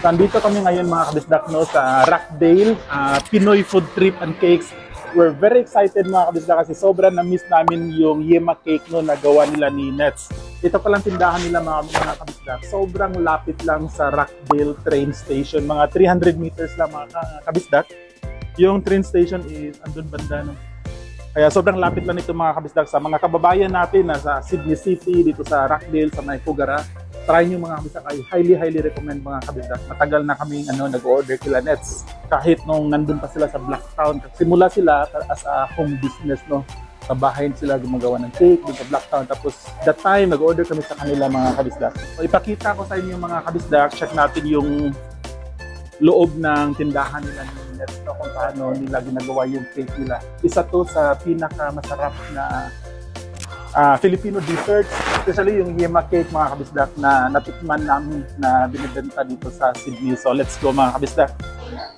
Nandito kami ngayon mga kabisdak no, sa Rockdale, Pinoy Food Trip and Cakes. We're very excited mga kabisdak kasi sobrang na-miss namin yung Yema cake no, na gawa nila ni Nets. Ito palang tindahan nila mga kabisdak. Sobrang lapit lang sa Rockdale train station. Mga 300 meters lang mga kabisdak. Yung train station is andun banda no. Kaya sobrang lapit lang ito mga kabisdak sa mga kababayan natin na sa Sydney City, dito sa Rockdale, sa Naipugara. Try nyo mga kabisdak, I highly recommend mga kabisdak. Matagal na kaming nag-order kila Nets. Kahit nung nandun pa sila sa Blacktown. Simula sila as a home business, no. Sa bahay sila gumagawa ng cake dun sa Blacktown. Tapos that time, nag-order kami sa kanila mga kabisdak. So ipakita ko sa inyo mga kabisdak, check natin yung loob ng tindahan nila ni Nets, no, kung paano nila ginagawa yung cake nila. Isa to sa pinaka-masarap na Filipino desserts, especially yung Yema cake mga kabisdak na natikman namin na binibenta dito sa Sydney. So let's go mga kabisdak.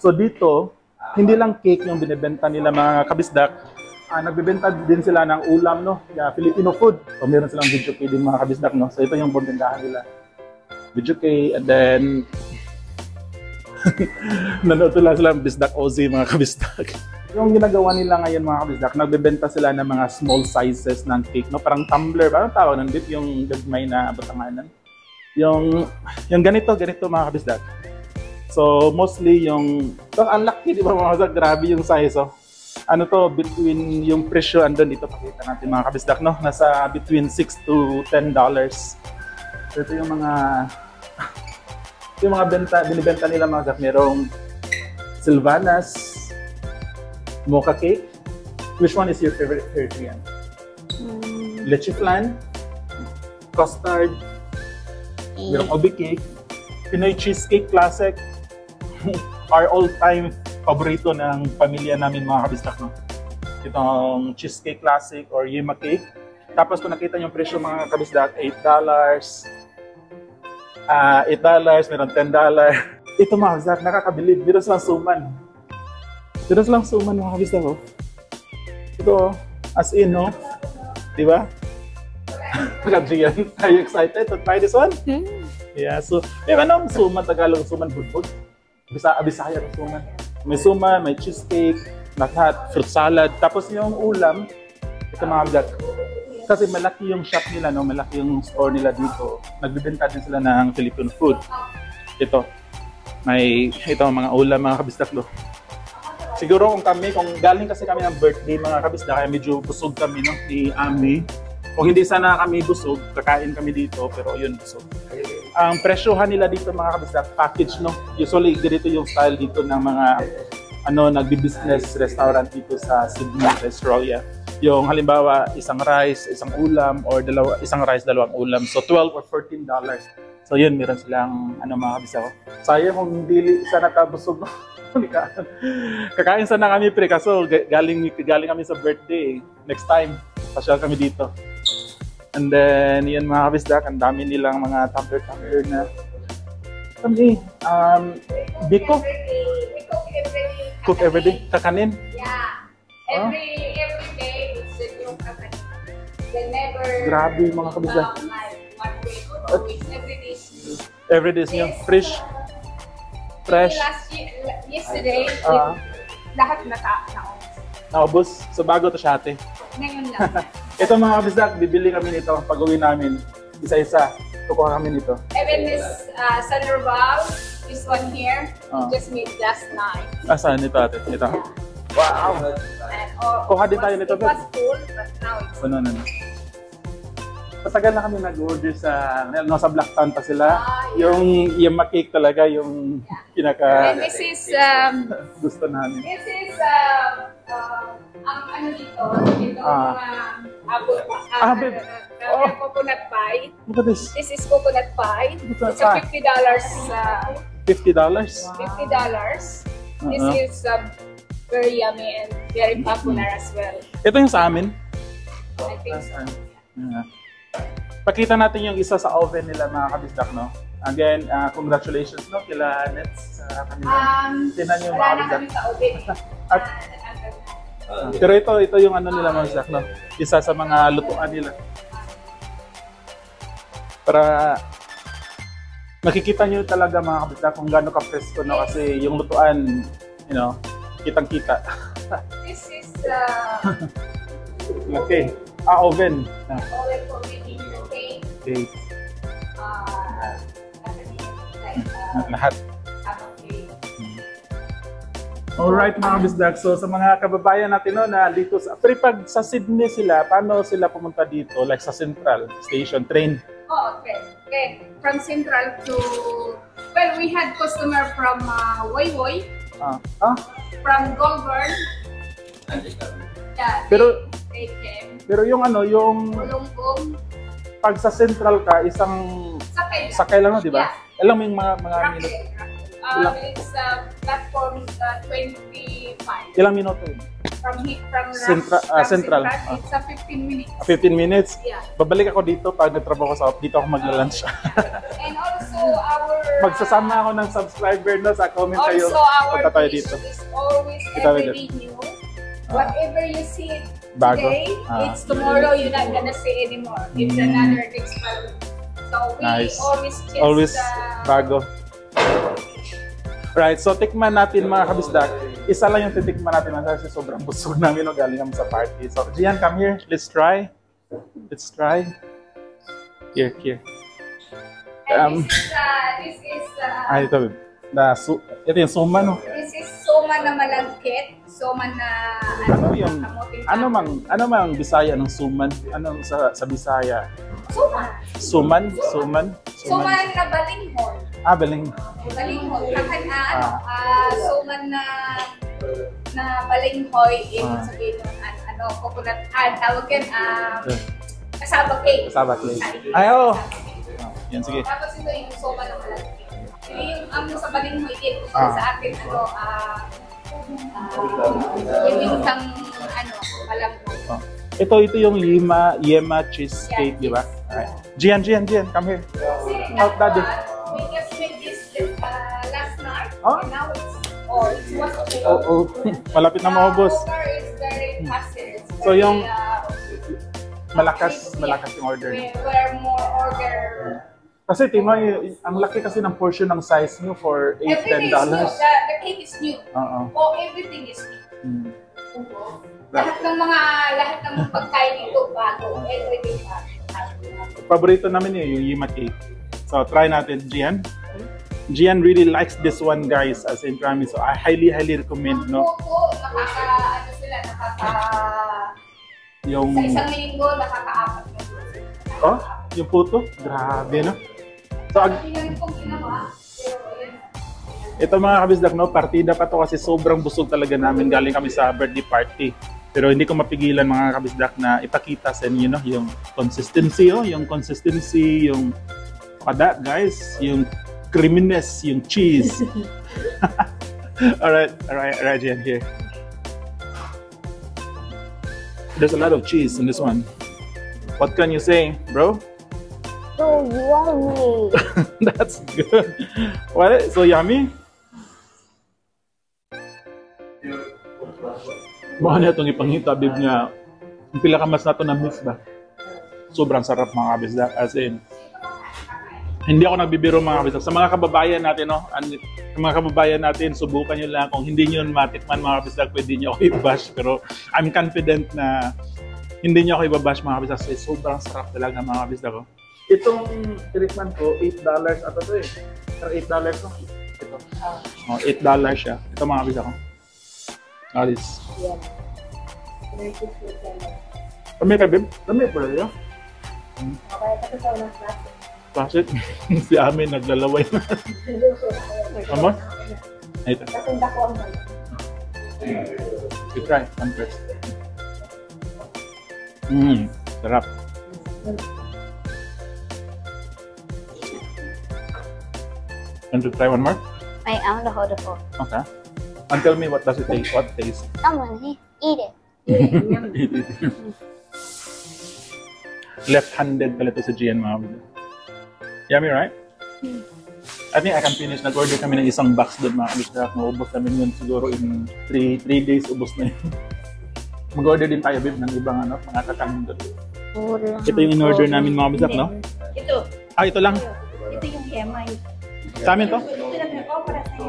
So dito, hindi lang cake yung binibenta nila mga kabisdak. Nagbibenta din sila ng ulam, no? Filipino food. So meron silang video cake din mga kabisdak, no? So ito yung tindahan nila. Video cake, and then nanood lang sila ng Bisdak Ozzy mga kabisdak. Yung ginagawa nila ngayon mga kabisdak, nagbebenta sila ng mga small sizes ng cake, no? Parang tumbler, parang tawag ng dip, yung gagmay na batanganan. Yung ganito mga kabisdak. So mostly yung, ang laki, di ba mga kabisdak? Grabe yung size, oh. Ano to, between yung presyo, andun dito, pakita natin mga kabisdak, no? Nasa between $6 to $10. So ito yung mga binibenta nila mga kabisdak. Merong Sylvanas, mocha cake. Which one is your favorite Korean? Leche flan, custard, merong obi cake, Pinoy cheesecake classic. Our all-time paborito ng pamilya namin mga kabisdak, no? Itong cheesecake classic or Yema cake. Tapos kung nakita yung presyo mga kabisdak, $8. $8, meron $10. Ito mga kabisdak, nakakabilib. Meron silang suman. Meron silang suman mga kabisdak, oh. Ito, as in, no? Diba? Pagkabriyan, are you excited to try this one? Yeah, so, may anong suman, Tagalog suman, budbud? Bisaya ng suman. May suman, may cheesecake, lahat, fruit salad. Tapos yung ulam, ito mga kabisdak. Kasi malaki yung shop nila, no? Malaki yung store nila dito. Nagbibenta din sila ng Filipino food. Ito, may mga ulam mga kabisdak, no? Siguro kung galing kasi kami ng birthday mga kabisdak, kaya medyo busog kami, no, ni Ami. Kung hindi sana kami busog, kakain kami dito, pero yun, busog. Ang presyohan nila dito mga kabisdak, package, no? Usually, ganito yung style dito ng mga nagbi-business restaurant dito sa Sydney, Australia. Yung halimbawa, isang rice, isang ulam, or isang rice, dalawang ulam. So, $12 or $14. So, yun, meron silang mga kabisdak. Sayang kung hindi sana kabusog, no? Kakain sana kami pre, kaso galing kami sa birthday. Next time, pasyal kami dito. And then, yan mga kabisdak, ang dami nilang mga tumbler na kami. Biko? Cook everyday? Kakanin? Yeah. Every day, it's a new kakanin. They never... Grabe mga kabisdak. One day, always, every day. Every day niyo? Fresh? Yesterday, lahat naubos. So bago to siya ate. Ngayon lang. Ito mga kabisdak, bibili kami nito pag-uwi namin. Isa-isa. Kukuha kami nito. Even this Sandoval, this one here, just made last night. Saan ito ate? Ito. Wow! Kuha din tayo nito. It was full, but now it's full. No. Matagal na kami nag-order sa Blacktown pa sila. Yung Yema cake talaga yung pinaka... And this is... gusto namin. This is... ang dito, coconut pie. Look at this. This is coconut pie. It's a $50. $50? $50. This is very yummy and very popular as well. Ito yung sa amin? I think so. Yeah. Pakita natin yung isa sa oven nila mga kabisdak, no? Again, congratulations, no, kila Nets sa kanila. Tinan yung mga kabisdak. Sa oven. Pero ito yung nila mga kabisdak, no? Isa sa mga lutuan nila. Para Makikita nyo talaga mga kabisdak kung gaano ka-presko na kasi yung lutuan, kitang-kita. This is Okay. Oven. oven for making the cake. Okay. Like Lahat. cake. Alright mga kabisdak, so sa mga kababayan natin na dito pero pag sa Sydney sila, paano sila pumunta dito? Like sa Central Station, train? Oh, okay. From Central to, well, we had customer from Woy Woy, from Goulburn. Yeah, Pero they came. pero yung Ulunggong, pag sa Central ka, isang sakay lang, di ba? Yeah. Alam mo yung mga minuto. It's platform 25. Ilang minuto yun? From Central. It's 15 minutes. 15 minutes? Yeah. Babalik ako dito pag nagtrabaho ko dito ako magla-lunch. And also our Magsasama ako ng subscriber na sa comment kayo. also our Punta tayo dish dito. is always Kita tayo every new. Whatever you see Bago. today, it's tomorrow you're not gonna see anymore. It's another expiry. So we Nice. always Always change bago. Right, so tikman natin mga kabisdak. Isa lang yung titikman natin kasi sobrang busog namin galing kami sa party. So, Gian, come here. Let's try. Let's try. Here. And this is Ito. Ito yung suma, no? this is soma na malagkit, soma na Ano yung, kamuting ano mang Bisaya ng suman? Anong sa Bisaya? soma. Suman? Soma na balinghon. Baling. Balinghon. Soma na balinghoy, ibig sabihin nun, coconut, tawag yan, kasaba cake. Kasaba cake. Ay, oo. Yan, sige. Tapos ito yung soma na malagkit. Yung sa balinghoy din, sa akin, yung isang, malambot. Ito yung Yema cheesecake, di ba? Alright. Gian, come here. Out, Daddy. We just made this last night, Oh? and now it was okay. Oh. Malapit na maubos. Order is very fast. So, yung malakas yung order. We're more order. Kasi Tinoy, ang laki kasi ng portion ng size nyo for Everything $8-10. is new. The cake is new. Oo. Everything is new. Hmm. Lahat ng pagkain dito bago. Everything bago. Paborito namin yung Yema cake. So, try natin, Gian. Gian really likes this one, guys, as in promise. So, I highly recommend, no? Yung... Sa isang linggo, nakaka-apat na. Oh, yung puto? Grabe, no? So, ito mga kabisdak, no? Partida pa to kasi sobrang busog talaga namin. Galing kami sa birthday party. Pero hindi ko mapigilan mga kabisdak na ipakita sa inyo, no? Yung consistency, yung pada, guys. Yung creaminess, yung cheese. Alright, Jen, here. There's a lot of cheese in this one. What can you say, bro? So yummy. That's good. What? So yummy? Baka na itong ipangita, babe, nga yung pilakamas na ito na mix ba? Sobrang sarap mga kabisdak. As in, hindi ako nagbibiro mga kabisdak. Sa mga kababayan natin, no? Sa mga kababayan natin, subukan nyo lang. Kung hindi nyo matikman mga kabisdak, pwede nyo ako i-bash. Pero I'm confident na hindi nyo ako i-bash mga kabisdak. So, sobrang sarap talaga mga kabisdak ko. Itong tinikman ko, $8 ata ito eh. Pero $8 ko. Ito. Oh, $8 siya. Ito mga kabisdak ko. This. Yeah. Kami ka, babe? Kami pala yun. Okay, tapos ako ng klase. Bakit? Si Amin naglalaway na. Amo? Ito. Natinda ko ang malo. You try. One first. Sarap. Want to try one more? I am the hold for. Okay. And tell me what does it taste? What taste? Someone eat it. Left-handed pala ito sa Gian, mga kapatid. Yummy, right? I think I can finish. Nag-order kami ng isang box doon, mga kapatid. Maubos namin yun siguro in 3 days, ubos na yun. Mag-order din tayo, babe, ng ibang mga kakanin doon. Ito yung in-order namin, mga kapatid, no? Ito. Ito lang. Ito yung hemay. Sa amin to?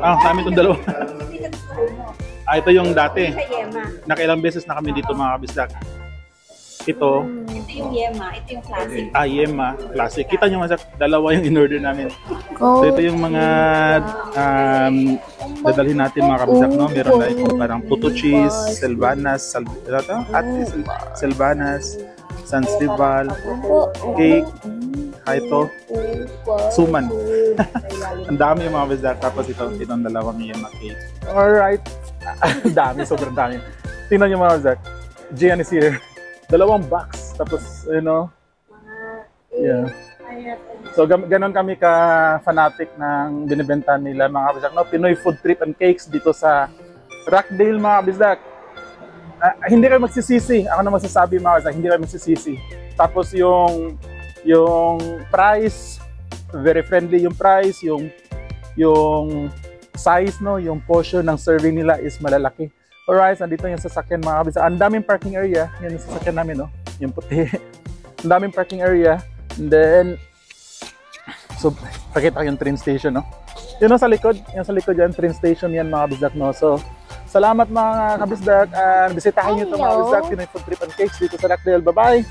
Sa amin itong dalawa. Ito yung dati. Nakailang beses na kami dito mga kabisdak. Ito yung Yema, ito yung classic. Yema, classic. Kita nyo mga dalawa yung in-order namin. So ito yung mga dadalhin natin mga kabisdak, no? Meron na ito parang puto cheese, Selvanas, Selvanas, Sanstival, cake, ito, suman. Ang dami yung mga kabisdak. Tapos itong dalawang Yema cake. Alright. Ang dami, sobrang dami. Tingnan nyo mga kabisdak. Gian is here. Dalawang box. Tapos, yeah. So, ganon kami ka-fanatic ng binibenta nila mga kabisdak. No? Pinoy Food Trip and Cakes dito sa Rockdale mga kabisdak. Hindi kayo magsisisi. Ako na masasabi mga kabisdak, hindi kayo magsisisi. Tapos yung price, very friendly yung price. Yung size, no? Yung portion ng serving nila is malalaki. Alright, nandito yung sasakyan mga kabisdak. Ang daming parking area. Yan yung sasakyan namin, no? Yung puti. Ang daming parking area. And then, so, pakita ko yung train station, no? Yun sa likod. Yung sa likod yan, train station yan mga kabisdak, no? So, salamat mga kabisdak. Bisitahin nyo ito mga kabisdak. Pinoy Food Trip and Cakes dito sa Rockdale. Bye-bye!